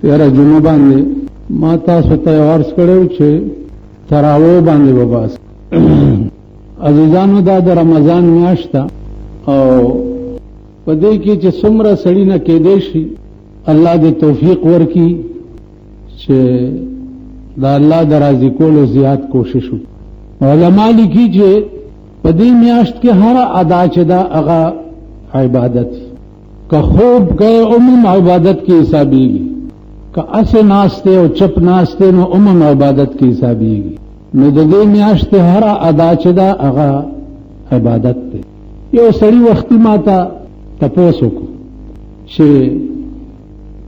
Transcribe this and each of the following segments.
تیرا جمعه باندې ما تاسو ته عرض کړو چې تراویح باندې وباس عزیزانو دا د رمضان میاشت او په دې کې چې څومره سړی نه کېدې شي الله دې توفیق ورکړي چې دا الله د راضي کولو زیات کوشش وکړي. علماء لیکي چې په دې میاشت کې هر ادا چې دا هغه عبادت که خوب گئے عموم عبادت کی حسابیږي که اسه ناشته او چپ ناشته نو عموم عبادت کی حسابیږي. نو د دې میاشت هر ادا چې دا هغه عبادت دی. یو سړی وختي ماته تاسو کو چې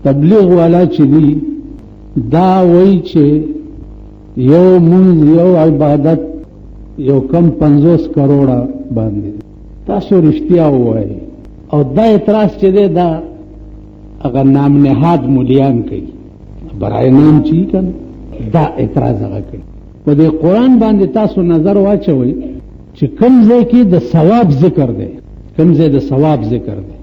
تبلیغ والا چې دی دا وایي چې یو مونږ یو عبادت یو کم 50 کروڑه باندې. تاسو رښتیا وایي او دا اعتراض چې دی دا هغه نام نهاد مولیان کوي برای نام چی کنه دا اعتراض هغه کوي. په دې قرآن باندې تاسو نظر واچوئ چې کوم ځای کې د ثواب ذکر دی کوم ځای د ثواب ذکر دی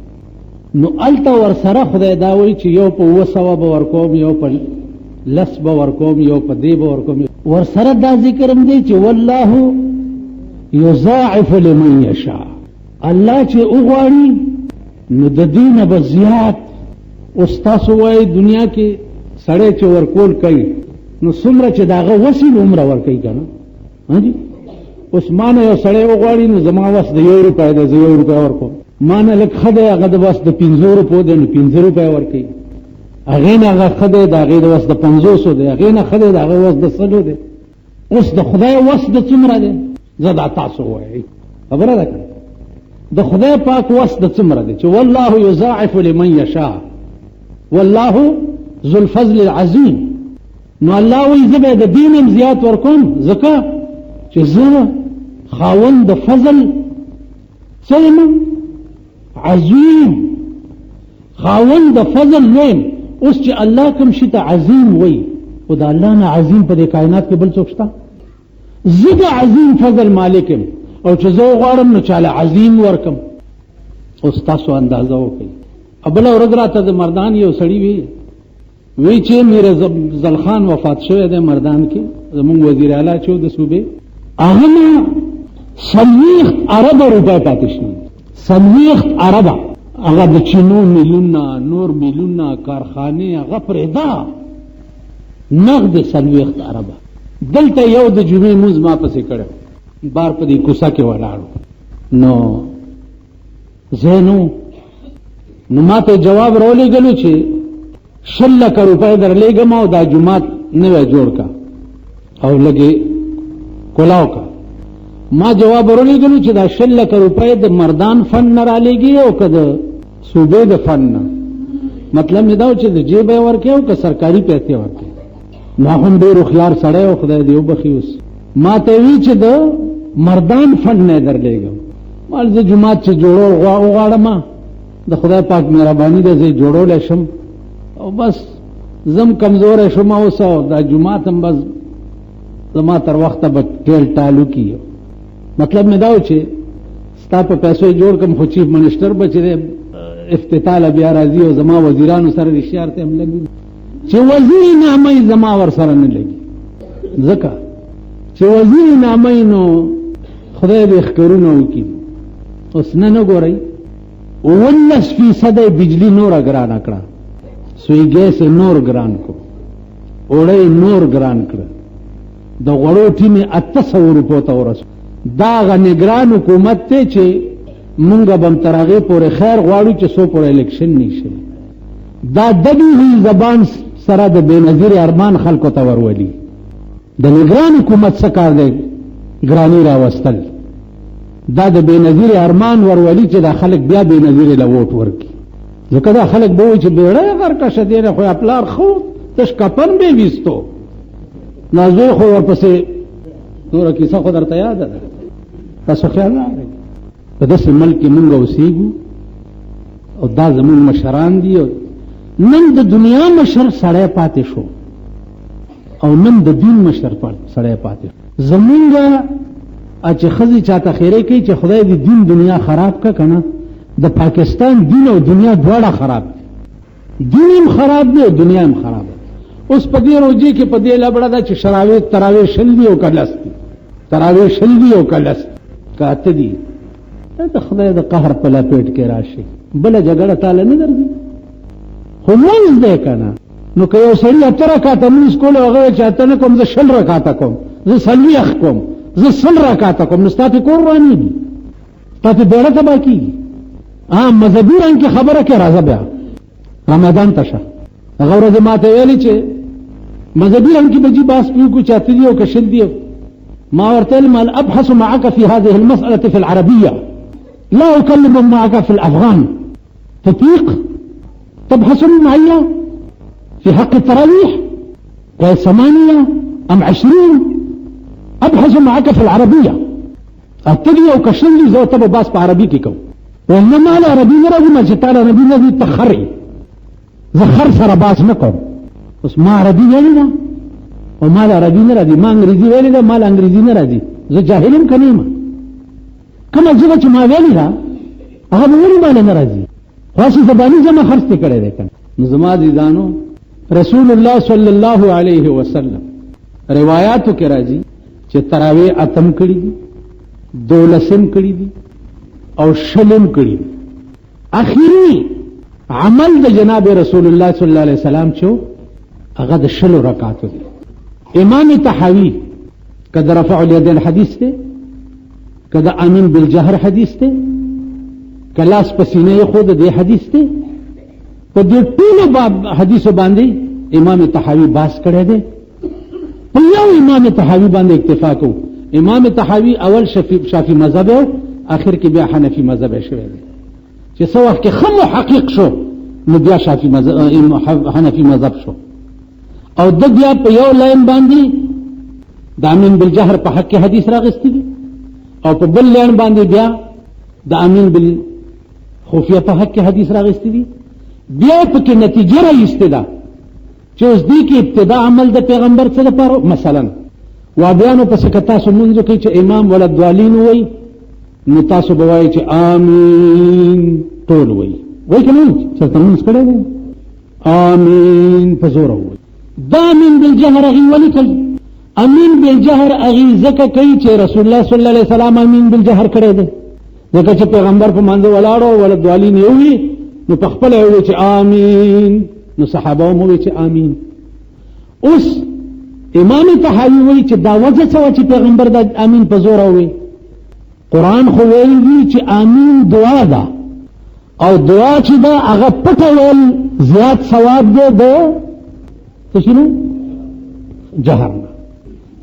نو الته ورسره خدای دا وایي چې یو په 200 به ورکوم یو په 10 به ورکوم یو په دې به ورکوم ورسره دا ذکر هم دی چې والله یضاعف لمن یشاء. الله چې وغواړي نو د دینه به زیات. اوس تاسو وایي دنیا کې سړی چې ورکول کوي نو څومره چې داغه وسیل عمره ورکوي که نه هجي. اوس ما نه یو سړی وغواړي نو زما وس د 1 روپۍ دی زه 1 روپۍ ورکوم. ما نه لږ ښه دی هغه د وس د 50 روپو دی نو 50 روپۍ ورکوي. هغې نه هغه ښه دی د هغې د وس د 500 دی هغې نه ښه دی د هغه وس د 100 دی. اوس د خدای وس د څومره دی زه دا تاسو وایي خبره ده که د خدای پاک وس د څومره دی چې والله یضاعف لمن یشاء والله ذو الفضل العظیم. نو الله وایي زه به د دین هم زیات ورکوم ځکه چې زه خاوند د فضل څه یم عظیم خاوند د فضل لویم. اوس چې الله کوم شي ته عظیم وایي خو د الله نه عظیم په دې کائنات کې بل څوک شته؟ زه د عظیم فضل مالک یم او چې زه وغواړم نو چاله عظیم ورکم. اوس تاسو اندازه وکړئ. بله ورځ راته د مردان یو سړي وی چې میر افضل خان وفات شوی دی مردان کې زمونږ وزیر اعلی چې د صوبې هغه نه 40 ارب روپۍ پاتې شوي 40 ارب هغه د چینو میلیونه نور میلیونه کارخانې هغه پرېږده نغد 40 ارب. دلته یو د جمعې مونځ ما پسې کړی بار په دې کوڅه کې ولاړو نو زه نو ما ته جواب راولېږلو چې 100 لکه روپۍ درلېږم او دا جومات نوی جوړ کا او لږې کولاو کا. ما جواب راولېږلو چې دا 100 لکه روپۍ د مردان فن نه رالېږي او که د صوبې د فن نه. مطلب مې دا و چې د جیب یې ورکړې او که سرکاري پیسې ورکړې. ما هم ډېر هوښیار سړی او خدای دې وبخي. اوس ما ته وی چې د مردان فن نه درلېږم مال زه جومات چې جوړول وغواړم د خدای پاک مهرباني ده زه جوړولی شم او بس زم کمزوری شم اوس او دا جومات هم بس زما تر وخته به ټیل ټالو کیږي. مطلب مې دا و چې ستا په پیسو یې جوړ کړم خو چیف منسټر به چې دی افتتاح له بیا راځي او زما وزیرانو سره رښتیا ته هم لګي چې وزیر نامه یې زما ورسره نه لګي ځکه چې وزیر نامه یې نو خدای به ښکرونه وکړي. اوس نه ګورئ 19% بجلی نور ګرانه کړه سوی ګیس نور ګران کو اوړی نور ګران کړه د غوړو ټیمې 800 روپو ته ورسو. دا هغه نګران حکومت دی چې مونږ به هم تر هغې پورې خیر غواړو چې څو پورې الیکشن نه شي. دا دبي زبان سره د بېنظیر ارمان خلکو ته ورولي. د نګران حکومت څه کار دی ګراني راوستل. دا د بېنظیر ارمان ورولي چې دا خلک بیا بېنظیر له ووټ ورکړي ځکه دا خلک به وایي چې بیړه یې غرکشه دی نه خو یې پلار خو تش کفن به یې ویستو نازوی خو ورپسې نوره کیسه خو درته یاده ده تاسو خیال نه لرئ. په داسې ملک کې مونږ اوسېږو او دا زمونږ مشران دي. نن د دنیا مشر سړی پاتې شو او نن د دین مشر سړی پاتې شو. زمونږ چې ښځې چاته خیرې کوي چې خدای دې دین دنیا خراب که که نه د پاکستان دین او دنیا دواړه خراب دي. دین هم خراب دی او دنیا هم خراب اوس په دې روزي کې په دې لبړه دا چې تراوی شلدي او کلست تراوی شلدي او کلست کاته دي ته خدای د قهر په لپیټ کې راشي بل جګړه تعالی نه درځي خو موږ دې کنه نو که یو سړی اتر رکعاته موږ کول هغه چاته نه کوم زه شل رکعاته کوم زه سلويخ کوم زه سل رکعاته کوم نو ستاسو کور رانی دي تاسو ډېر ته باقي مذهبي رنګ کې خبره کې راځه بیا رمضان تشه هغه ورځ ماته ویلي چې مذهبي رنګ کې بجي باس پیو کو چاته دی او کشل دی ما ورتل ما ابحث معك في هذه المسألة في العربية لا أكلم معك في الأفغان تطبيق تبحث معي في حق التراويح 8 أم 20 أبحث معك في العربية أتجي أو كشلي زو تبا باس بعربي كيكو وإنما على عربي نرى ما جتالا نبي نبي تخري زخر سر باس نكم بس ما عربي يلي وما عربي نرى ما انگريزي يلي ما انگريزي نرى زو جاهلم كنيمة كما زوجة ما يلي هغه ولی ما نرى خاص زباني جمع خرڅ کړي دي کنه نظام دي دانو رسول الله صلی الله علیه وسلم روایاتو کې راځي چې تراوی اتم کړي دي دولسم کړي دي او شلم کړي دي اخیری عمل د جناب رسول الله صلی الله علیه وسلم چې هغه د شلو رکعاتو دي امام طحاوی کده رفع الیدین حدیث ته کده امین بالجهر حدیث ته کلاس پسینه خود دې حدیث ته په دې ټول باب حدیث باندې امام طحاوی باس کړی دی په یو امام طحاوی باندې اکتفا کو امام طحاوی اول شافعی مذهب او اخر کې بیا حنفی مذهب شوی دی چې څو وخت کې خمو حقیق شو نو بیا شافعی مذهب حنفی مذهب شو او د بیا په یو لاین باندې د امین بالجهر په حق حدیث راغستی دي او په بل لاین باندې بیا د امین بالخفیه په حق حدیث راغستی دي بیا پکې نتیجه راځي دا چې اوس دې کې ابتدا عمل د پیغمبر څخه لپاره مثلا و بیانو پس کتا سمونځ کوي چې امام ولد والین وای نو تاسو بوای چې امین ټول وای کنه چې تاسو کړه امین په زور وای دا امین بالجهر غي ولیکل امین بالجهر اغي زکه کوي چې رسول الله صلی الله علیه وسلم امین بالجهر کړی دی ځکه چې پیغمبر په منځ ولاړو ولد والین وی نو په خپل وی چې امین نو صحابه مو وی چې امین اوس امام طحاوی وی چې دا وجه څه چې پیغمبر د امین په زور وی قران خو ویلي چې امین دعا ده او دعا چې دا هغه پټول زیات ثواب دی د تشنو جهرنا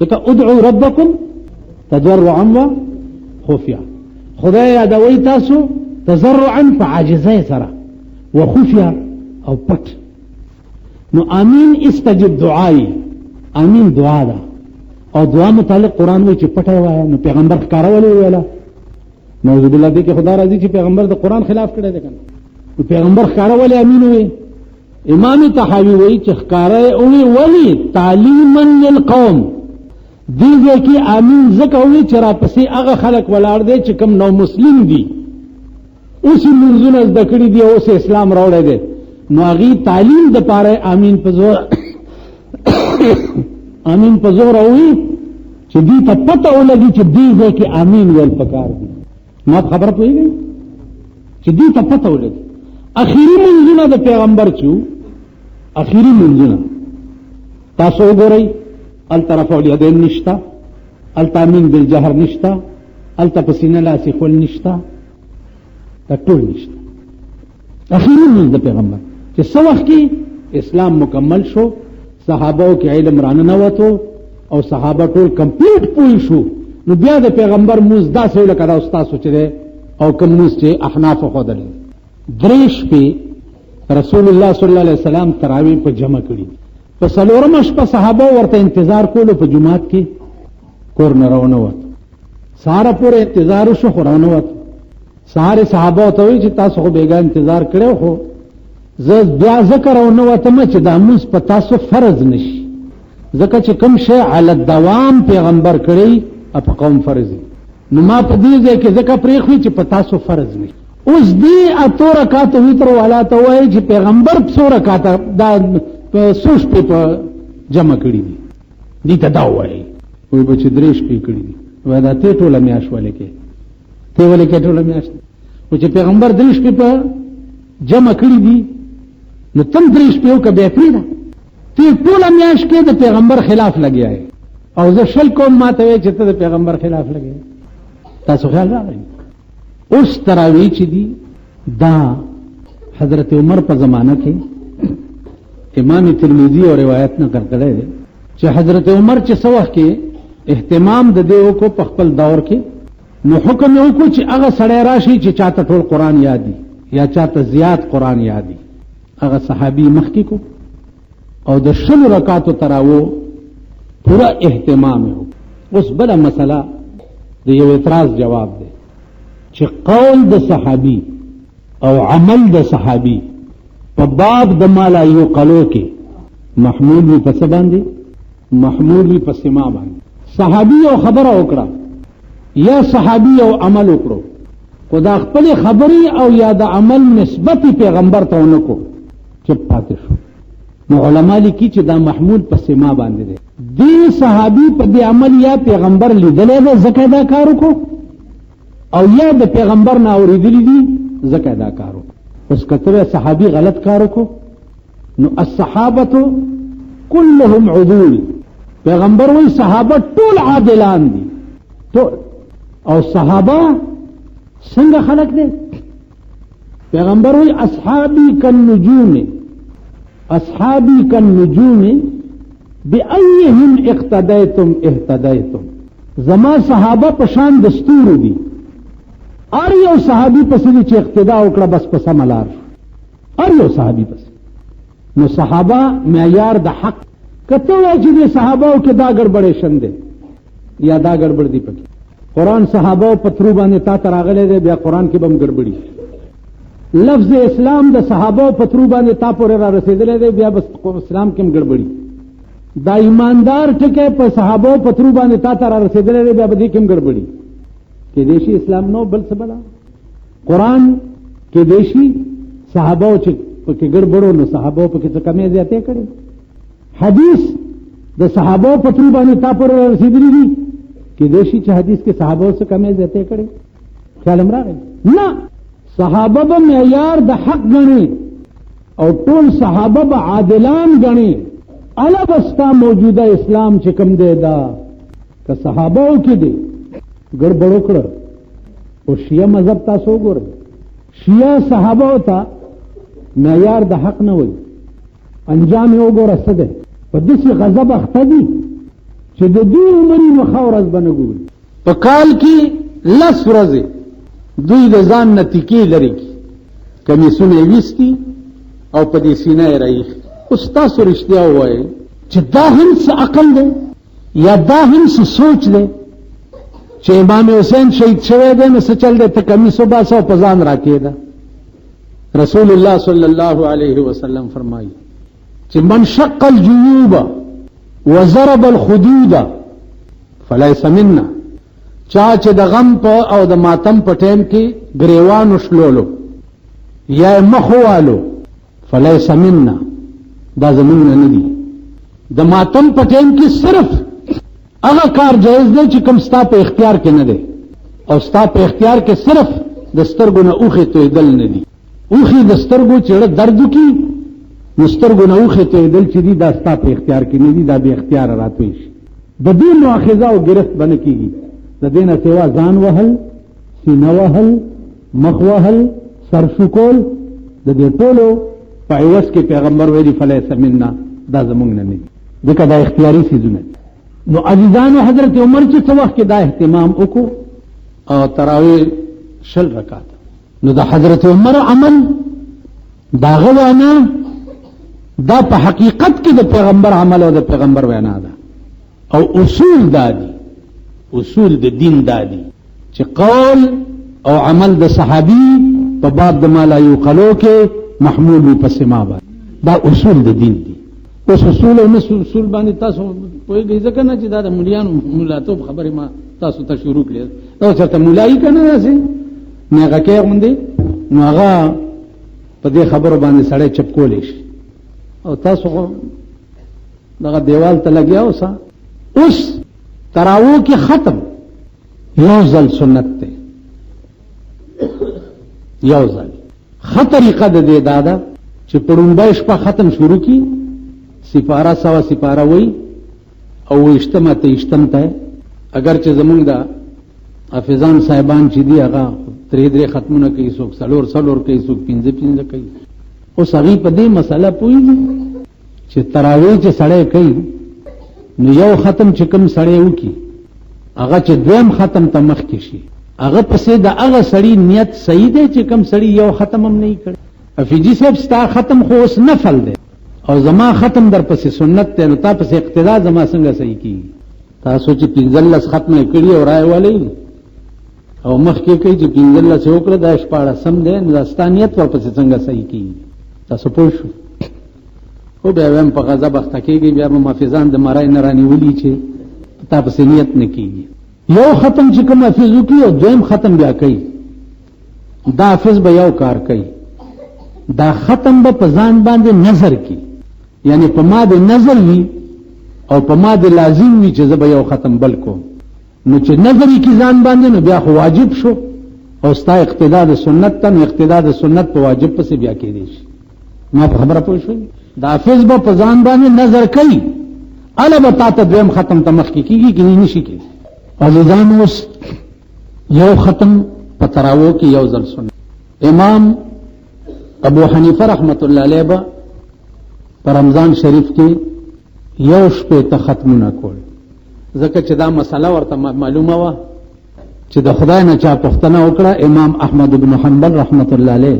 لکه ادعوا ربکم تضرعا وخفیا خدای یادوي تاسو تضرعا فعاجزای سره وخفیا او پټ نو امین استجب دعای امین دعا ده او دعا متعلق قران وی چې پټه وای نو پیغمبر ښکارولې ویلا نعوذ بالله دې کې خدا راضي چې پیغمبر د قران خلاف کړی دی کنه نو پیغمبر ښکارولې امین وی امام طحاوی وی چې ښکارای او ولی تعلیما للقوم دیږي کې امین زکه وی چې را پسې هغه خلق ولاړ دي چې کوم نو مسلم دي اوس منځونه ذکر دي او اسلام راوړی دي نو هغه تعلیم د پاره امین په زور امین په زور وی چې دې ته پته ولګي چې دیږي کې امین ول پکار دي ما خبره پوهیږي چې دې ته پته ولګي اخیری منځونه د پیغمبر چو اخیری منځونه تاسو وګورئ الطرف الیدین نشتا التامین بالجهر نشتا التپسینه لاسی خل نشتا دا ټول نشتا اخیری منځ د پیغمبر چې څو وخت کې اسلام مکمل شو صحابه کې علم رانه نه وته او صحابه ټول کمپلیټ پوي شو نو بیا د پیغمبر موږ داسې لکه دا استاد سوچره او کوم موږ چې احناف خو دل دریش په رسول الله صلی الله علیه وسلم تراوی په جمع کړي په څلورم شپه صحابه ورته انتظار کولو په جمعات کې کور نه روانه و ساره پورې انتظار شو خورانه و ساره صحابه ته وی چې تاسو خو بیګا انتظار کړو خو زه بیا ذکر او نو ته چې د اموس په تاسو فرض نشي ځکه چې کوم شی علی الدوام پیغمبر کړی په قوم فرض نو ما په دې ځای کې ذکر پرېخوي چې په تاسو فرض نشي اوس دې اتو رکعات وتر والا ته وایي چې پیغمبر څو رکعات دا سوش په جمع کړي دي دي ته دا وایي وي به چې 3 شپې کړي دي وای دا ته ټوله میاشت ولې کې ته ولې کې ټوله میاشت او چې پیغمبر 3 شپې په جمع کړي دي نو تم 3 شپې او کبه پریدا ته ټوله میاشت کې د پیغمبر خلاف لګیا او زه شل کوم ماته چې ته د پیغمبر خلاف لګیا تاسو خیال راغلی اوس تراوی چې دي دا حضرت عمر په زمانہ کې امام ترمذی او روایت نقل کړی دی چې حضرت عمر چې سوخ کې اهتمام د دیو کو په خپل دور کې نو حکم یو کو چې هغه سړی راشي چې چاته ټول قران یادي یا چاته زیات قران یادي هغه صحابي مخکې کو او د 10 رکعاتو تراو پورا اهتمام یو اوس بل مسله د یو اعتراض جواب دی چې قول د صحابي او عمل د صحابي په باب د مالا یو قلو کې محمود وی پس باندې محمود وی پس ما باندې صحابي او خبره وکړه یا صحابي او عمل وکړو خدا خپل خبري او یا د عمل نسبت پیغمبر ته ونکو چې پاتې شو نو علما لیکي چې دا محمود پس ما باندې دی دی صحابي په دې عمل یا پیغمبر لیدلې ده زکه دا کار وکړو او یا د پیغمبر نه اوریدلې دي زکه دا کار وکړو اوس کته صحابي غلط کار وکړو نو الصحابه كلهم عدول پیغمبر وی صحابه ټول عادلان دي ټول او صحابه څنګه خلق دي پیغمبر وی اصحابي كالنجوم اصحابي كالنجوم بأيهم اقتديتم اهتديتم زما صحابه پشان دستور دي ار یو صحابي پس دي چې اقتدا وکړه بس په سملار ار یو صحابي پس نو صحابه معیار د حق کته وای چې صحابه او کې دا ګړبړې شنده یا دا ګړبړ دي پکې قران صحابه په ترو باندې تا تراغله دي بیا قران کې بم ګړبړي لفظ اسلام د صحابه په ترو باندې تا پورې را رسیدلې دي بیا بس اسلام کې ګړبړي دا ایماندار ټکه په صحابه په ترو باندې تا تر رسیدلې دي بیا به دې کې ګړبړي کې دیشي اسلام نو بل څه بلا قران کې دیشي صحابه چې په کې ګړبړو نو صحابه په کې څه کمې زیاتې کړي حدیث د صحابه په ترو باندې تا پورې رسیدلې دي کې دیشي چې حدیث کې صحابه څه کمې زیاتې کړي خیال راغی نه صحابه به معیار د حق غني او ټول صحابه به عادلان غني الا بستا موجوده اسلام چې کوم دی دا که صحابه کې دي ګړبړ وکړه او شیعه مذهب تاسو وګورئ شیعه صحابه ته معیار د حق نه وي انجام یې وګوره څه دی په داسې غضب اخته دي چې د دوی عمرې مخاورز بنه ګوري په کال کې 10 ورځې دوی د ځان نه تیکې لري کمیسونه ویستي او په دې سینه یې راایخي اوس تاسو رښتیا ووایئ چې دا هم څه عقل دی یا دا هم څه سوچ دی چې امام حسین شهید شوی دی نو څه چل دی ته کمیسو باسه او په ځان راکېده رسول الله صلی الله علیه وسلم فرمایي چې من شق الجیوب وضرب الخدود فلیس منا چا چې د غم په او د ماتم په ټیم کې ګریوانو شلولو یا مخوالو فلیس منا دا زمون نه دي د ماتم په ټیم کې صرف هغه کار جایز دی چې کوم ستا په اختیار کې نه دی او ستا په اختیار کې صرف د سترګو نه اوخه تویدل نه دي اوخه د سترګو چې درد کی نو سترګو نه اوخه تویدل چې دي دا ستا په اختیار کې نه دي دا به اختیار راتوي شي د دې مؤاخذه او گرفت بنه کیږي د دې نه سوا ځان وهل سینه وهل مخ وهل سر شکول د دې ټولو په عوض کې پیغمبر ویلي فلیس منا دا زمونږ نه دي ځکه دا اختیاري څیزونه نو عزیزانو حضرت عمر چې څه وخت کې دا اهتمام وکړو او تراویح 10 رکعات نو د حضرت عمر عمل دا غوانا دا په حقیقت کې د پیغمبر عمل او د پیغمبر وینا ده او اصول دادي اصول د دین دادي چې قول او عمل د صحابي په باب د ما لا یقلو کې محمول په سما باندې دا اصول د دین دي اوس اصول او اصول باندې تاسو پوهیږئ ځکه نه چې دا د مليانو مولاتوب خبره ما تاسو ته شروع کړې او چې مولای کنه راځي نه هغه کې غوندي نو هغه په دې خبرو باندې سړی چپ کولې شي او تاسو دغه دیوال ته لګیا اوسه. اوس تراوو کې ختم یو ځل سنت ته، یو ځل ښه طریقه د دې دادا چې پړومبه شپه ختم شروع کی، سپاره سوا سپاره وای او اجتماع ته اجتماع، اگر چې زمونږ دا حافظان صاحبان چې دی هغه درې ختمونه کوي، څوک څلور کوي، څوک پنځه کوي. اوس هغه په دې مسله پوهیږي چې تراویح چې سړی کوي نو یو ختم چې کوم سړی وکي هغه چې دویم ختم ته مخ کې شي، هغه پسې د هغه سړی نیت صحیح دی چې کوم سړی یو ختم هم نه کړي. افیجی صاحب ستا ختم خو اوس نفل دی او زما ختم در پسې سنت دی، نو تا پسې اقتدا زما څنګه صحیح کیږي؟ تاسو چې 15 ختمه کړي او رائے والی او مخ کې کوي چې 15 وکړه دا شپاړه سم دی، نو ستانیت ورپسې څنګه صحیح کیږي؟ تاسو پوه شو؟ او بیا هم په غضب اخته کېږي، بیا هم حافظان د مرای نه رانیولي چې تا پسې نیت نه کیږي. یو ختم چې کوم حافظ وکړي او دویم ختم بیا کوي، دا حافظ به یو کار کوي، دا ختم به په ځان باندې نظر کی، یعنی په ما د نظر وي او په ما د لازم وي چې زه به یو ختم بل کوم. نو چې نظر کی ځان باندې نو بیا خو واجب شو او ستا اقتدا د سنت ته، نو اقتدا د سنت په واجب پسې بیا کېدی شي. ما په خبره پوه شوې؟ دا حافظ به په ځان باندې نظر کوي، اله به تا ته دویم ختم ته مخ کې کېږي که نشي کېږي. عزیزان اوس یو ختم په تراویح کې یو ځل سنت. امام ابو حنیفه رحمت الله علیه به په رمضان شریف کې یو شپې ته ختمونه کول، ځکه چې دا مسله ورته معلومه وه چې د خدای نه چا پوښتنه وکړه امام احمد بن حنبل رحمت الله علیه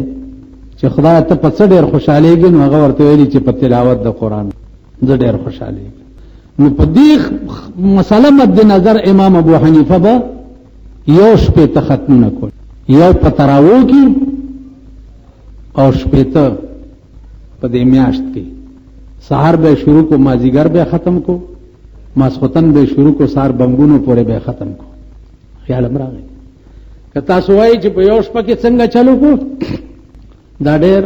چې خدای ته په څه ډېر خوشحالېږي، نو هغه ورته ویلي چې په تلاوت د قرآن زه ډېر خوشحالېږم. نو په دې مسله مد نظر امام ابو حنیفه به یو شپې ته ختمونه کول، یو په تراویح کې او شپېته په دې میاشت کې. سحر به شروع کو، مازیګر به ختم کو، ماسخوتن به شروع کو، سحر بنګونو پورې به ختم کو. خیال هم راغی که تاسو وایي چې په یو شپه کې څنګه چلو کو، دا ډېر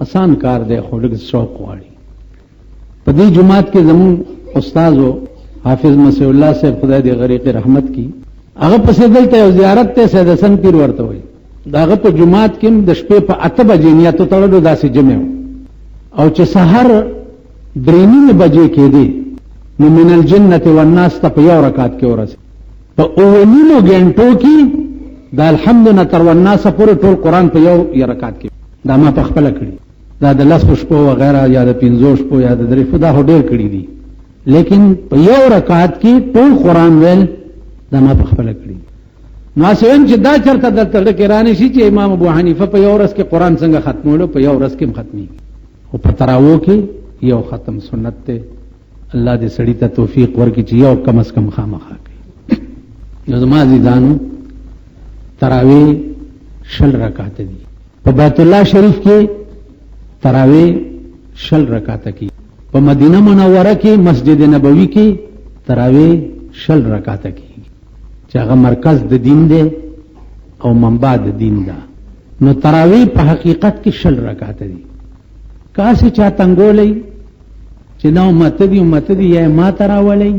آسان کار دی خو لږ شوق غواړي. په دې جماعت کې زمون استاد حافظ مسیح الله صاحب خدای دې غریق رحمت کی، هغه پسې دلته یو زیارت ته سید حسن پیر ورته وایي، داغه په جماعت کې د شپې په 8 بجې نیت تړلو داسې جمع او چې سحر 3 بجې کېدی نو من الجنة والناس ته په یو رکعت کې ورسې. په 9 غنټو کې د الحمدلله تر والناس پورې ټول قرآن په یو رکعت کې. دا ما په خپله کړي، دا د 10 شپو وغیره یا د 15 شپو یا د 3 شپو دا خو ډېر کړي دي، لیکن په یو رکعت کې ټول قرآن ویل دا ما په خپله کړي. نو اسوین چې دا چرته دلته کې رانه شي چې امام ابو حنیفه په یو ورځ کې قرآن څنګه ختمولو، په یو ورځ کې هم ختمي، او په تراویح کې یو ختم سنت ته. الله دې سړی ته توفیق ورکړي چې یو کم از کم خامخا کوي. نو زما عزیزانو تراویح 60 رکعات دي. په بیت الله شریف کې تراویح 60 رکعات کی، په مدینه منوره کې مسجد نبوي کې تراویح 60 رکعات کی چې هغه مرکز د دین دی او منبع د دین ده. نو تراویح په حقیقت کې 60 رکعات دي. کاسه چا تنګولې چې نو مت دی یا ما تراولې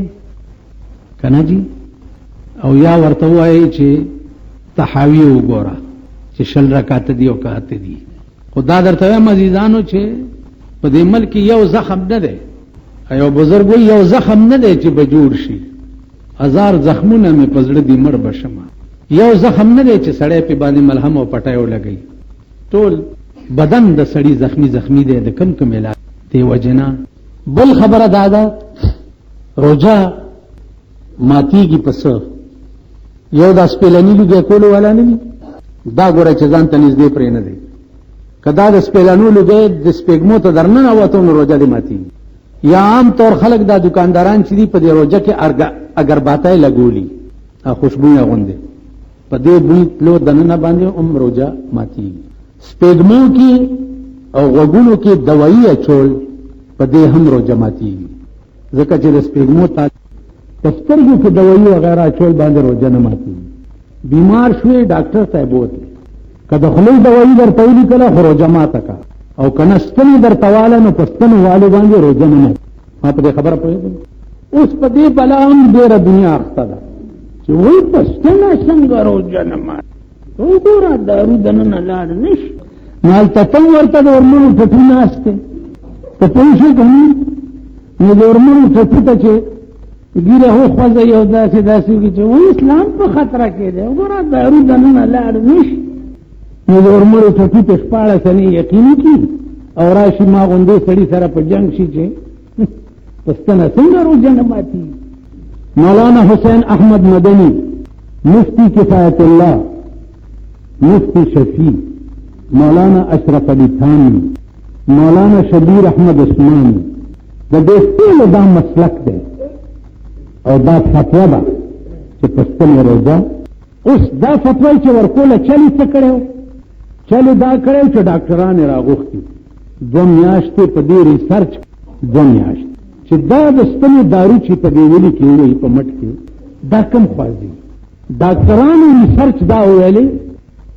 کنه جی، او یا ورته وایي چې تحاوی وګوره چې 60 رکعات دي او کاته دي. خدا درته وایم عزیزانو چې په دې ملک یو زخم نه دی، ایو بزرګ وی یو زخم نه دی چې به جوړ شي، 1000 زخمونه مې پزړه دي مړ بشم. یو زخم نه دی چې سړی په باندې ملهم او پټایو لګي، ټول بدن د سړی زخمی دی. د کم علاج دی وجنا. بل خبره دادا روزه ماتیږي پس یو د سپېلنی لږه کول ولا نه دا ګوره چې ځان ته نږدې پرې نه دی. کدا د سپېلنو لږه د سپېګمو ته درنه اوته نو روزه دې ماتي. یا عام طور خلک دا دکانداران چې دی په دې روزه کې اگر باتای لګولي خوشبوې غوندې په دې بوی لو دنه باندې روزه ماتي. سپېګمو کې او غوګونو کې دوايي اچول په دې هم روزه ماتي، ځکه چې د سپېګمو ته پسترګو کې دوايي وغیرہ اچول باندې روزه نه ماتي. بیمار شوی ډاکټر صاحب وته کله خلې دوايي درته ویل کله روزه ماته کا او کنه ستنی درته واله نو پستنو والو باندې روزه نه ماتي. ما په خبره پوهېږم. اوس په دې بلا هم ډېره دنیا اخته ده چې وایي پښتنه څنګه روژه نه مات وګوره دارو دننه لاړ نه شي. نو هلته ته ورته د ورمړو ټټو ناست دی په پوه شوې که نه. نو د ورمړو ټټو ته چې ګیره وخوځوي او داسې داسې وکړي چې وایي اسلام په خطره کې دی وګوره دارو دننه لاړ نه شي. نو د ورمړو ټټو ته 14 سنې یقین وکړي او راشي ما غوندې سړي سره په جنګ شي چې پښتنه څنګه روژه نه ماتي. مولانا حسین احمد مدنی، مفتی کفایت اللہ، مفتی شفیع، مولانا اشرف علی تھانی، مولانا شبیر احمد عثمانی د دې ټولو دا مسلک دی او دا فتوا ده چې پښتنه روژه. اوس دا فتوا چې ورکوله چلې څه کړی و؟ چلې دا کړی چې ډاکټران یې راغوښتي 2 میاشتې په دې ریسرچ 2 میاشتې چې دا د ستنې دارو چې په دې ولي کې وایي په مټ کې دا کم خوازي. ډاکټرانو ریسرچ دا ویلي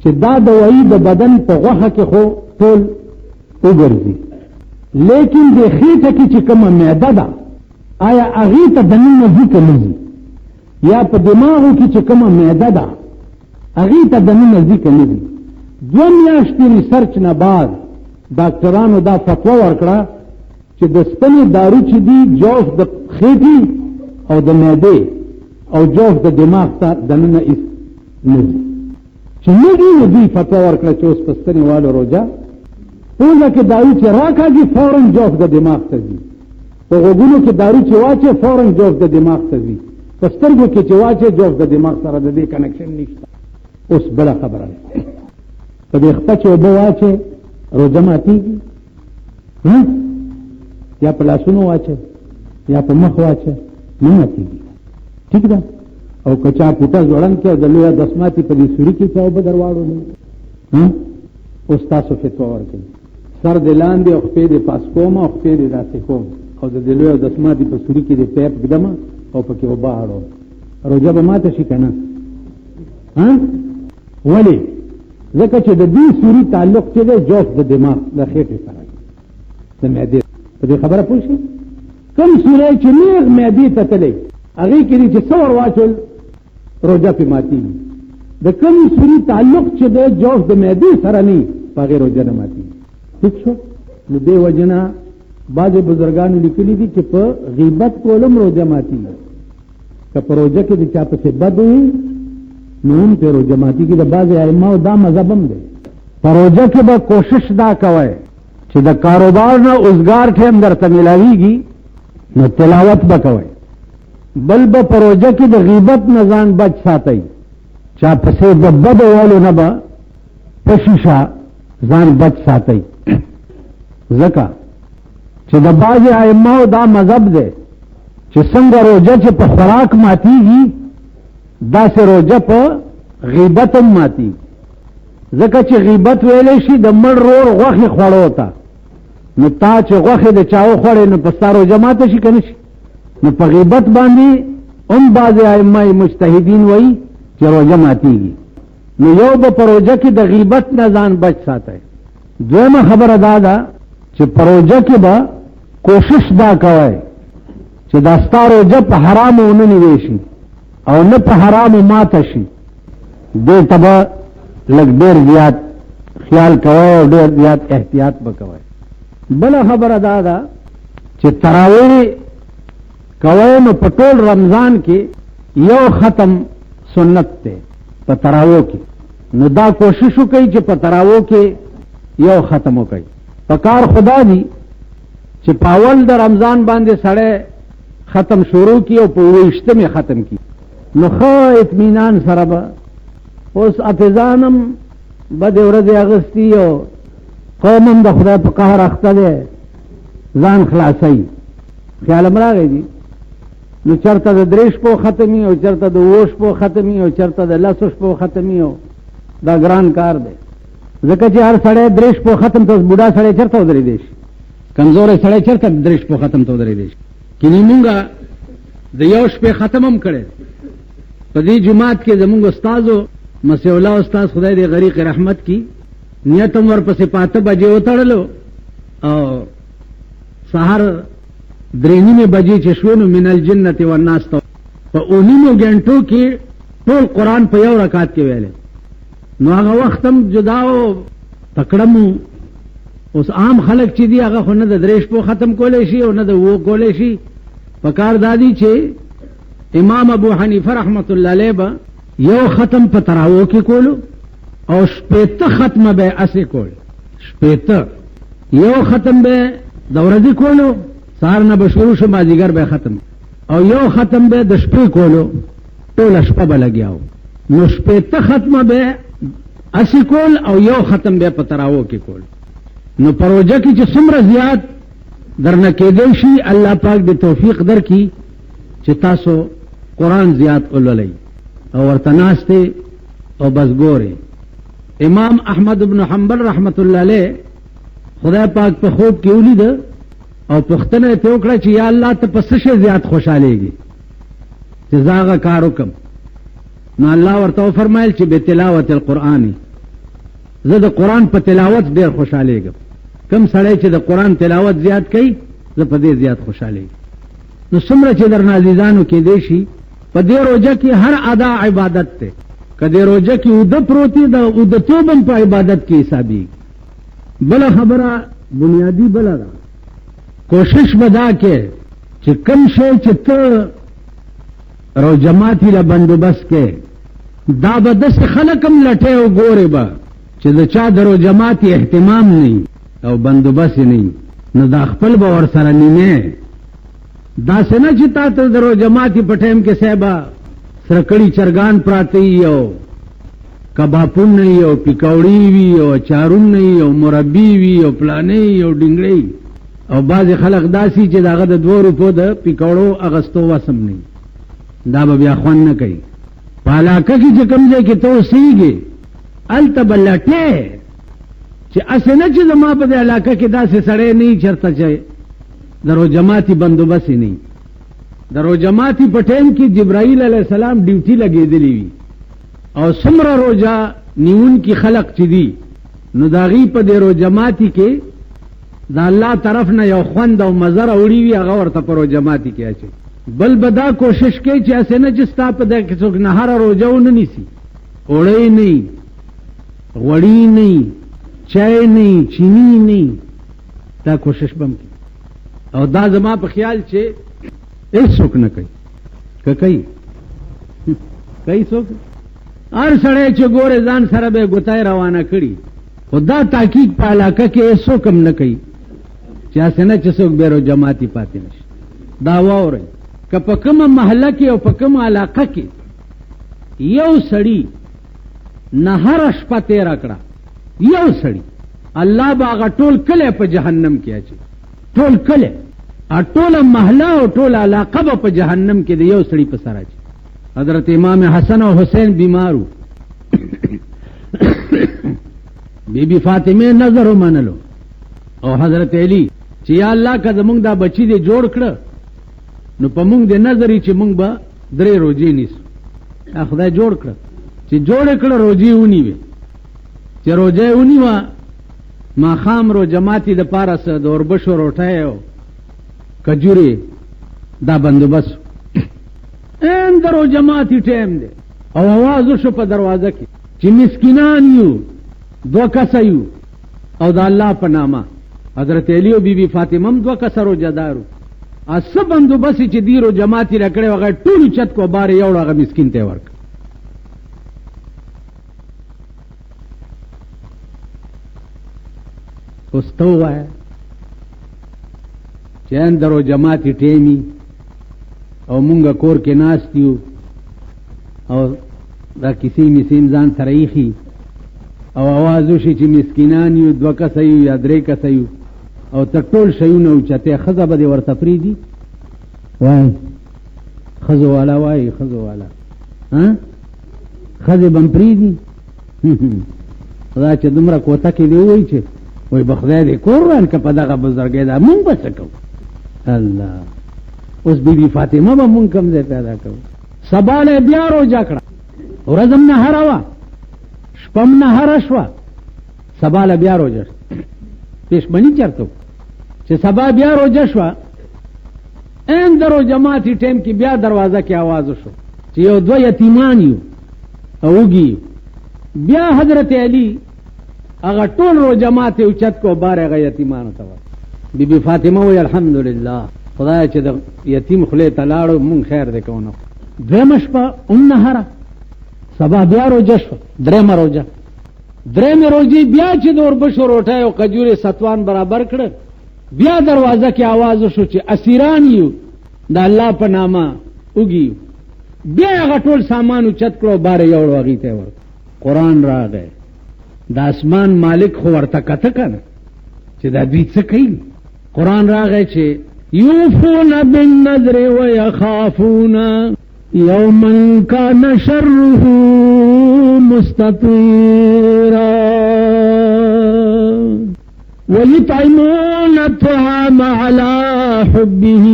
چې دا دوايي د بدن په غوښه کې خو ټول وګرځي، لیکن د خېټه کې چې کومه معده ده آیا هغې ته دننه ځي که نه ځي، یا په دماغو کې چې کومه معده ده هغې ته دننه ځي که نه ځي. 2 میاشتې ریسرچ نه بعد ډاکټرانو دا فتوا ورکړه چې د ستنې دارو چې دي جوف د خېټې او د معدې او جوف د دماغ ته دننه نه ځي. چې نه دي نو دوی فتوا ورکړه چې اوس په ستنې والو روژه پوزه کې دارو چې راکاږي فوراً جوف د دماغ ته ځي، په غوږونو کې دارو چې واچې فوراً جوف د دماغ ته ځي، په سترګو کې چې واچې جوف د دماغ سره د دې کنکشن نشته. اوس بله خبره ده په دې خپه چې اوبه واچې روژه ماتېږي یا په لاسونو واچې یا په مخ واچې نه ماتېږي. ټیک ده. او که چا پوټه ځوړن کې او د لویه دسماتي په دې سوري کې چا اوبه در واړو نه اوس تاسو فتوا ورکوي سر د لاندې او خپې د پاس کوم او خپې د داسې کوم او د لویه دسماتي په سوري کې د پیپ ږدمه او پکې اوبه اړو روژه به ماته شي که نه؟ ولې؟ ځکه چې د دې سوري تعلق چې دی جوف د دماغ د خېټې سره د معدې په دې خبره پوه شئ. کوم سوری چې نیغ معدې ته تللی هغې کې دي چې څه ور واچول روژه پې ماتېږي. د کوم سوري تعلق چې دی جوف د معدې سره نه وي په هغې روژه نه ماتېږي. ټیک شو؟ نو دې وجې نه بعضې بزرګانو لیکلي دي چې په غیبت کولم روژه ماتېږي. که په روژه کې د چا پسې بد وي نو هم پې روژه ماتېږي. د بعضې ائمهو دا مذهب هم دی. په روژه کې به کوشش دا کوئ چې د کاروبار نه اوزګار ټیم درته میلاویږي نو تلاوت به کوئ. بل به په روژه کې د غیبت نه ځان بچ ساتئ. چا پسې د بدو والو نه به په شیشه ځان بچ ساتئ. ځکه چې د بعضې ائمهو دا مذهب دی چې څنګه روژه چې په خوراک ماتېږي داسې روژه په غیبت هم ماتېږي. ځکه چې غیبت ویلی شي د مړ رور غوښې خوړو ته. نو تا چې غوښې د چا وخوړې نو په ستا روژه ماته شي که نه شي؟ نو په غیبت باندې هم بعضې ائمه مجتهدین وایي چې روژه ماتېږي. نو یو به په روژه کې د غیبت نه ځان بچ ساتئ. دویمه خبره دا ده چې په روژه کې به کوشش دا کوئ چې دا ستا روژه په حرامو ونه نیوی شي او نه په حرامو ماته شي. دې ته به لږ ډېر زیات خیال کوئ او ډېر زیات احتیاط به کوئ. بله خبره دا ده چې تراویح کوئ نو په ټول رمضان کې یو ختم سنت دی په تراویح کې. نو دا کوشش وکړئ چې په تراویح کې یو ختم وکړئ. په کار خدا دی چې په اول د رمضان باندې سړی ختم شروع کی او په 28 ختم کی نو ښه اطمینان سره به اوس حافظانم بد ورځې اغستی او قوم هم د خدای په قهر اخته دی ځان خلاصوي. خیال هم راغی دي نو چرته د 3 شپو ختمي او چرته د 7 شپو ختمي او چرته د 10 شپو ختمي او دا ګران کار دی. ځکه چې هر سړی 3 شپو ختم ته بوډا سړی چرته ودرېدی شي؟ کمزوری سړی چرته 3 شپو ختم ته ودرېدی شي؟ کینی مونږه د 1 شپې ختم هم کړی. په دې جماعت کې زمونږ استادو مسیح الله استاد خدای دې غریق رحمت کی نیت هم ورپسې 5 بجې وتړلو او سهار درېنیمې بجې چې شوې نو من الجنة والناس ته په 9 غنټو کې ټول قرآن په یو رکعت کې ویلې. نو هغه وخت هم جدا او تکړه مو. اوس عام خلک چې دي هغه خو نه د 3 شپو ختم کولی شي او نه د 2 کولی شي. پکار دادی چې امام ابو حنیفه رحمت الله علیه به یو ختم په تراویح کې کولو او 80 ختمه به اسې کول. 80 یو ختم به د ورځې کولو، سهار نه به شروع شو مازدیګر به ختم، او یو ختم به د شپې کولو، ټوله شپه به لګیاو. نو 80 ختمه به اسې کول او یو ختم به په تراویح کې کول. نو پروژه کې چې څومره زیات درنه کېدی شي الله پاک دې توفیق درکړي چې تاسو قرآن زیات ولولئ او ورته ناستې او بس ګورئ. امام احمد بن حنبل رحمت الله علیه خدای پاک په خوب کې ولید او پوښتنه یې وکړه چې یا الله ته په څه شي زیات خوشحالېږي چې زه هغه کار وکړم. نو الله ورته وفرمایل چې بتلاوت القرآن، زه د قرآن په تلاوت ډېر خوشحالېږم. کم سړی چې د قرآن تلاوت زیات کوي زه په دې زیات خوشحالېږم. نو څومره چې درنه عزیزانو کېدی شي په دې روژه کې هر ادا عبادت دی. که دې روژه کې اوده پروتي د اودتوب هم په عبادت کې حسابېږي. بله خبره بنیادی بله ده، کوشش به دا کې چې کم شی چې ته روژه ماتي له بندوبست کې دا به داسې خلک هم لټې او ګورې به چې د چا د روژه ماتي اهتمام نه او بندوبست نه، نو دا خپل به ورسره نیمه داسې نه چې تا ته د روژه ماتي په ټایم کې صاحبه سرکړي چرګان پراته وي او کبابونه وي او پکوړې وي او اچارونه وي او مربي وي او پلانې وي او ډنګړې، او بعضې خلک داسې چې د هغه د 2 روپو د پکوړو اغستو وسم نه، دا به بیا خوند نه کوي. په علاقه کې چې کوم ځای کې ته اوسېږې هلته به لټې چې اسې نه چې زما په دې علاقه کې داسې سړی نه وي چېرته چې د روژه ماتي بندوبست یې نه وي. د روژه ماتي په ټایم کې جبرائیل علیه السلام ډیوټي لګېدلی وي او څومره روژه نیونکي خلق چې دي نو د هغوی په دې روژه ماتي کې د الله طرف نه یو خوند او مزه راوړي وي هغه ورته په روژه ماتي کې اچوي. بل به دا کوشش کوي چې اسې نه چې ستا په دې کې څوک نهاره روژه ونه نیسي، اوړی نه غوړي نه چای نه چینی نه، دا کوشش به هم کوي. او دا زما په خیال چې هیڅوک نه کوي. که کوي څوک هر سړی چې ګوره ځان سره به ګوتای روانه کړي، خو دا تحقیق په علاقه کې هیڅوک هم نه کوي چې اسې نه چې څوک بې روژه ماتي پاتې نه شي. دا واورئ که په کومه محله کې او په کومه علاقه کې یو سړي نهره شپه تېره کړه، یو سړي، الله به هغه ټول کلی په جهنم کې اچي. ټول کلی ټوله محله او ټوله علاقه به په جهنم کې د یو سړي په سر اچي. حضرت امام حسن او حسین بیمارو بی بی فاطمه نظر ومنلو او حضرت علی چې یا الله که زمونږ دا بچی دې جوړ کړه نو په مونږ دې نظر چې مونږ به 3 روزې نیسو. خدای جوړ کړه چې جوړ کړه روزې ونیوې، چې روزې ونیوه ماښام روژه ماتي دپاره څه د اوربشو روټۍ او کجورې دا بندوبست این د روژه ماتي ټایم دی او اواز وشو په دروازه کې چې مسکینان یو 2 کسه یو او د الله په نامه. حضرت علی او بی بی فاطمه هم 2 کسه روژه دارو. څه بندوبست چې دی روژه ماتي راکړی هغه ټولو چت کو بار یوړ هغه مسکین ته ورکړ. اوس ته ووایه چې ان د روژه ماتي ټیمي او مونږ کور کې ناست یو او دا کیسې میسې ځان سره ایښي او اواز وشي چې مسکینان یو 2 کسه یو یا 3 کسه یو او ته ټول شیونه اوچتې، ښځه به دې ورته پرېږدي؟ وایي ښځو والا وایي ښځو والا ښځې به م پرېږدي؟ خدا چې دومره کوته کې دې ووایي چې وایي به خدای دې کور وران که په دغه بزرګۍ دا مونږ به څه کوو؟ الله اوس بی بی فاطمه به مونږ کوم ځای پیدا کوو؟ سبا له بیا روژه کړه، ورځ هم نهره وه، شپه هم نهره شوه، سبا له بیا روژه پیشمني چېرته چې سبا بیا روژه شوه این درو جماعتی ټیم کې بیا دروازه کې आवाज شو چې یو دو یتیمان یو اوږي بیا حضرت علی هغه ټول رو جماعت اوچت کو بار هغه یتیمان ته بی بی فاطمه وی الحمدلله خدای چې د یتیم خله تلاړو مون خیر دې کوونه درمش په النهر سبا بیا روزه شو درم روزي بیا چې دور بشو روټه او قجوري ستوان برابر کړ بیا دروازه کې आवाज شو چې اسیران یو د الله په نامه وګي بیا هغه ټول سامان اوچت کړو بار یو وغی ته ور قران راغی د اسمان مالک خو ورته کته کنه چې دا دوی څه کوي قران راغی چې یوفون بالنذر ويخافون یوما کان شره مستطیرا ويطعمون الطعام على حبه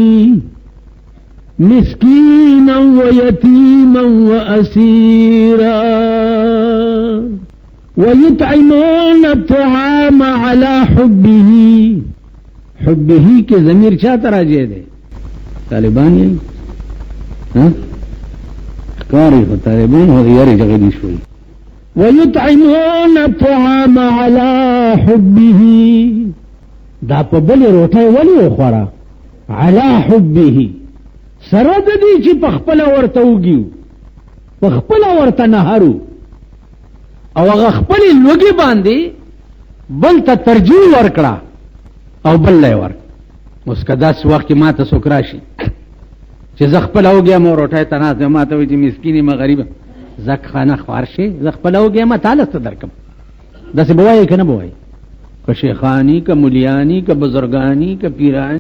مسكينا ويتيما وأسيرا ويطعمون الطعام على حبه کے ضمیر چاہتا راجے دے طالبان یہی کاری ہو طالبان ہو یاری جگہ دی شوئی ويطعمون الطعام على حبه دا په بل روټه ولي خورا على حبه سره د دې چې په خپل ورته وګیو په خپل ورته نهارو او هغه خپل لوګي باندې بل ته ترجیح ورکړه او بل لای ور اوس کدا څو وخت ما ته سوکراشي چې ز خپل اوګه مو روټه ته نه ما ته وي چې مسکینی مغریبه زک خانه خوارشي ز خپل اوګه ما تعالی ست درکم داسې بوای کنه بوای که شیخانی که مليانی که بزرگانی که پیران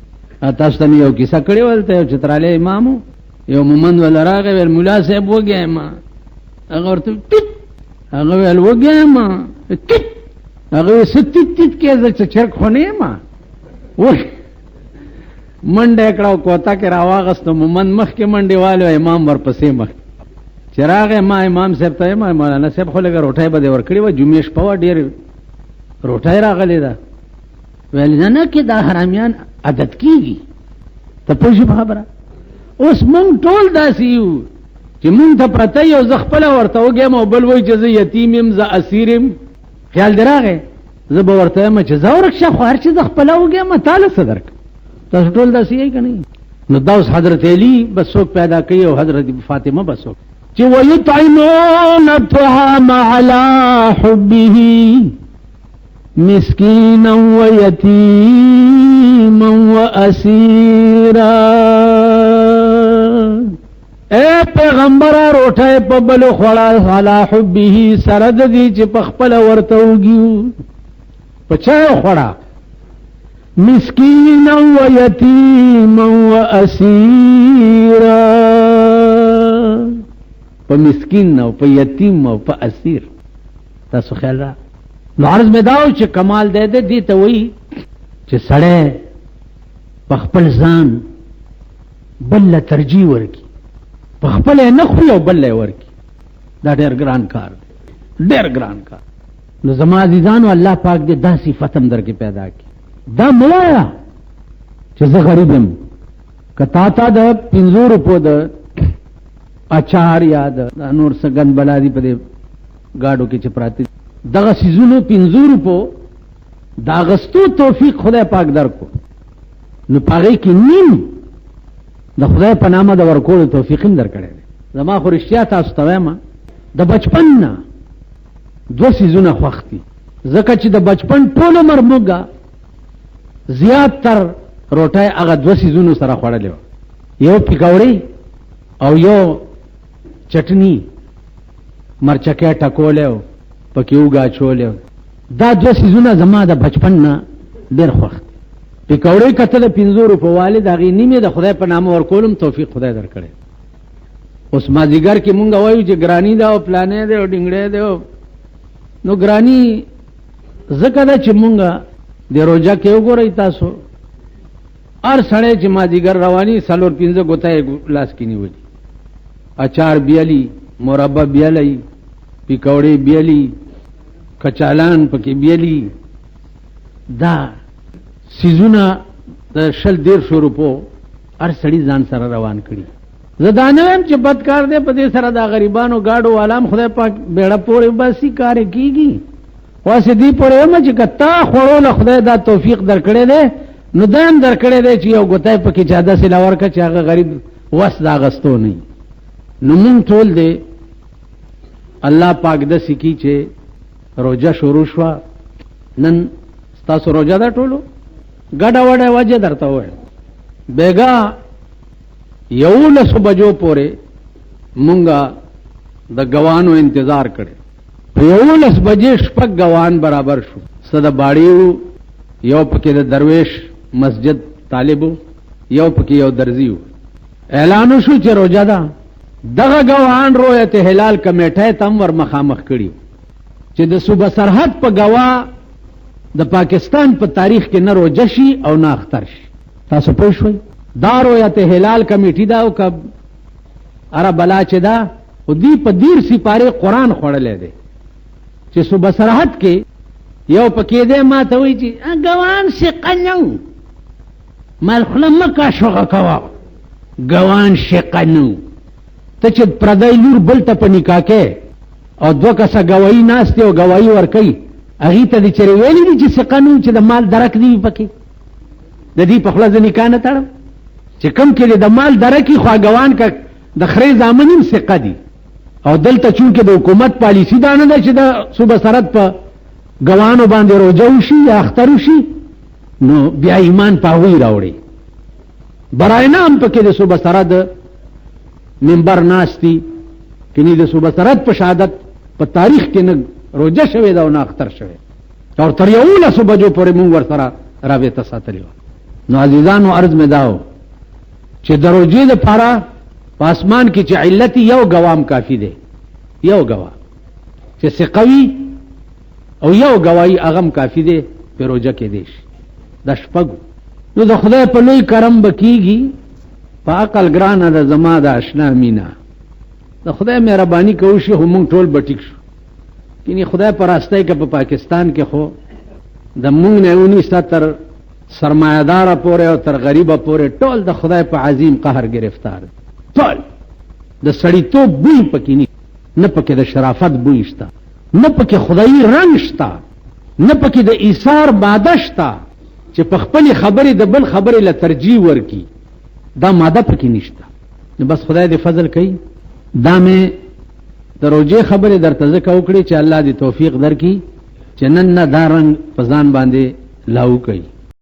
تاسو ته یو کیسه کړی ولته چې تراله امامو یو مومن ول راغی ول مولا صاحب وګه ما هغه ورته هغه ول وګه ما هغه ستیت کې ز چرک خونه ما و منډه کړه کوتا کې راواغستو مومن مخ کې منډه والو امام ورپسې مخ چراغ ما امام صاحب ته ما مولانا صاحب خو لګه روټه به ورکړی و جمعې شپه ډیر روټه راغلی دا ویل نه کې دا حرامیان عادت کیږي ته پوښي خبره اوس مونږ ټول داسې یو چې مونږ ته پرته یو ز خپل ورته وګم او بل وای چې زه یتیمم ز اسیرم خیال دراغه زه به ورته ما چې زورک شه خو هر چې ز خپل وګم تعالی صدرک تاسو ټول داسې یې کني نو دا اوس حضرت علی بس څوک پیدا کړي او حضرت فاطمه بس څوک چې ويطعمون الطعام على حبه مسكينا ويتيما واسيرا اے پیغمبر روټه په بل خوړا على حبه سرد دي چې په خپل ورته وګیو په چا خوړا مسكينا ويتيما واسيرا په مسكين او په یتیم او په اسیر تاسو خیال را نو عرض میں داو چې کمال دے دے دی ته وی چې سړی په خپل ځان بل ترجیح ورکی په خپل نه خو یو بل ورکی دا ډېر ګران کار دی ډېر ګران کار نو زما عزیزانو الله پاک دې دا صفتم در کې پیدا کی دا موایا چې زه غریب یم کتا تا د 500 روپو د اچار یاد نور سګن بلادي په گاډو کې چپراتی دغه سيزونو 500 روپو دا غستو توفیق خدای پاک درکو نو پاره کې نیم د خدای په نامه د ورکول توفیق هم درکړي زما خو رښتیا تاسو ته وایم د بچپن نه دو سيزونه خوختي زکه چې د بچپن ټول عمر موګه زیات تر روټه هغه دو سيزونو سره خوړلې یو پکوړی او یو چټنی مرچکه ټکولیو پکې وګا چولیو دا دو سيزونه زما د بچپن نه ډېر خوښ پکوړی کته د 500 روپو والد هغه نیمه د خدای په نامه ورکولم توفیق خدای درکړي اوس ما دیګر کې مونږ وایو چې ګرانی دا او پلانې دا او ډنګړې دا نو ګرانی زکه دا چې مونږ د روزه کې وګورئ تاسو ار سړی چې ما دیګر رواني سالور 15 غوتای لاس کې نیولې اچار بیالی مربع بیالی پکوړې بیالی کچالان پکې بیالی دا سيزونه د 150 روپو هر سړي ځان سره روان کړي. زه دا نه وایم چې بد کار دی په دې سره دا غریبانو گاډو والام خدای پاک بیړه پورې باسي کار کیږي. واسه دې پورې وایم چې کتا خوړو خدای دا توفیق درکړي دی نو دام درکړي دی چې یو ګوتای پکې چاده سلا ورکه چې هغه غریب وس دا غستو نه. نو مونږ ټول دی الله پاک د سکی چې روزه شروع شو نن تاسو روزه دا ټولو ګډه وډه وجه درته وای بیگا 11 بجو پورې مونږه د غوانو انتظار کړي. 11 بجې شپږ غوان برابر شو. صد باړیو یو پکې د درویش مسجد طالبو یو پکې یو درزیو. اعلان شو چې روزه ده. دغه غوان رؤیت هلال کمیټه تم ور مخامخ کړي چې د صوبه سرحد په غوا د پاکستان په تاریخ کې نه روزه شي او نه اختر شي. تاسو پوه شئ دا رؤیت هلال کمیټه دا او کب اره بلا چې دا او دی په دیر سپاره قران خوړلې ده چې صوبه سرحد کې یو پکې ده ما ته وی چې غوان شقنو مال خلم مکه شوغه کوا غوان شقنو ته چې پردای لور بل ته په نکاح کې او دوه کسه گواہی ناشته او گواہی ور کوي هغه ته دي چې ویلي دي چې قانون چې د مال درک دی پکې د دې په خلاص نکاح نه تړم چې کم کې د مال درکې خو غوان کا د خري ځامنیم ثقه دي او دلته چونکه د حکومت پالیسی دا نه ده چې د صوبه سرحد په غوانو باندې روزه وشي یا اختر وشي نو بیا ایمان پاوی راوړي. برای نام پکې د صوبه سرحد منبر ناشتي کني د صوبه سرحد په شهادت په تاریخ کې نه روزه شوه دا او نه اختر شوه او تر 11 بجو پورې مونږ ور سره رابطه ساتلی. نو عزیزانو عرض مې داو چې د روزې لپاره په اسمان کې چې علت یو غوام کافی دی. یو غوا چې سقوي او یو غوايي اغم کافی دی په روزه کې دی. د شپږ نو د خدای په لوی کرم بکیږي په عقل ګرانه د زما د آشنا مینا د خدای مهرباني کوي هم ټول بټیک شو. کینی خدای پر راستای کې په پاکستان کې خو د مونږ نه 1970 سرمایدار پورې او تر غریبه پورې ټول د خدای په عظیم قهر گرفتار. ټول د سړی تو بوی پکې نه پکې د شرافت بوی شته نه پکې خدای رنگ شته نه پکې د ایثار ماده شته چې په خپل خبرې د بل خبرې له ترجیح ورکی دا ماده پکې نشته. نو بس خدای دې فضل کوي. دا مې د روزې خبرې درته ځکه وکړې چې الله دې توفیق درکړي چې نن نه دا رنګ په ځان باندې لاو کوي.